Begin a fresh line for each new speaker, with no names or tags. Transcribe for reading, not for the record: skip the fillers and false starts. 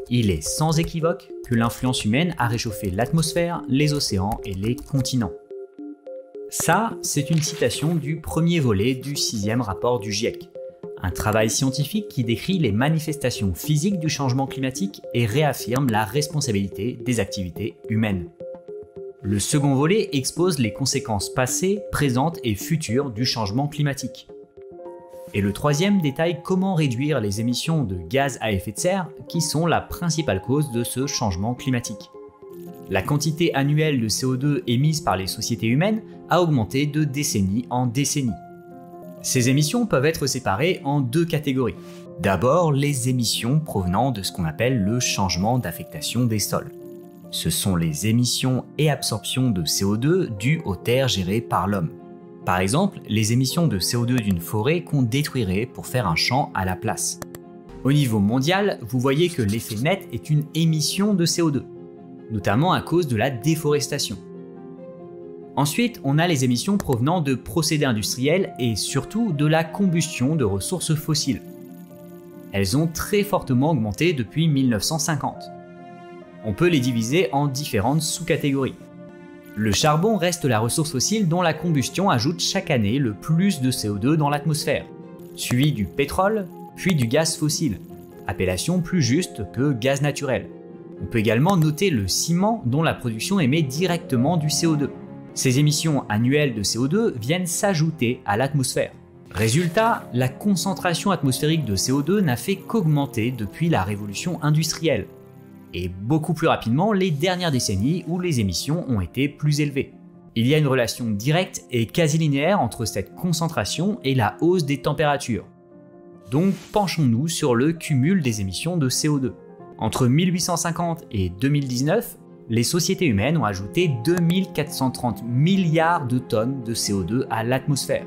Il est sans équivoque que l'influence humaine a réchauffé l'atmosphère, les océans et les continents. Ça, c'est une citation du premier volet du 6e rapport du GIEC, un travail scientifique qui décrit les manifestations physiques du changement climatique et réaffirme la responsabilité des activités humaines. Le second volet expose les conséquences passées, présentes et futures du changement climatique. Et le troisième détaille comment réduire les émissions de gaz à effet de serre qui sont la principale cause de ce changement climatique. La quantité annuelle de CO2 émise par les sociétés humaines a augmenté de décennie en décennie. Ces émissions peuvent être séparées en deux catégories. D'abord, les émissions provenant de ce qu'on appelle le changement d'affectation des sols. Ce sont les émissions et absorptions de CO2 dues aux terres gérées par l'homme. Par exemple, les émissions de CO2 d'une forêt qu'on détruirait pour faire un champ à la place. Au niveau mondial, vous voyez que l'effet net est une émission de CO2, notamment à cause de la déforestation. Ensuite, on a les émissions provenant de procédés industriels et surtout de la combustion de ressources fossiles. Elles ont très fortement augmenté depuis 1950. On peut les diviser en différentes sous-catégories. Le charbon reste la ressource fossile dont la combustion ajoute chaque année le plus de CO2 dans l'atmosphère, suivi du pétrole, puis du gaz fossile, appellation plus juste que gaz naturel. On peut également noter le ciment dont la production émet directement du CO2. Ces émissions annuelles de CO2 viennent s'ajouter à l'atmosphère. Résultat, la concentration atmosphérique de CO2 n'a fait qu'augmenter depuis la révolution industrielle, et beaucoup plus rapidement les dernières décennies où les émissions ont été plus élevées. Il y a une relation directe et quasi linéaire entre cette concentration et la hausse des températures. Donc penchons-nous sur le cumul des émissions de CO2. Entre 1850 et 2019, les sociétés humaines ont ajouté 2430 milliards de tonnes de CO2 à l'atmosphère.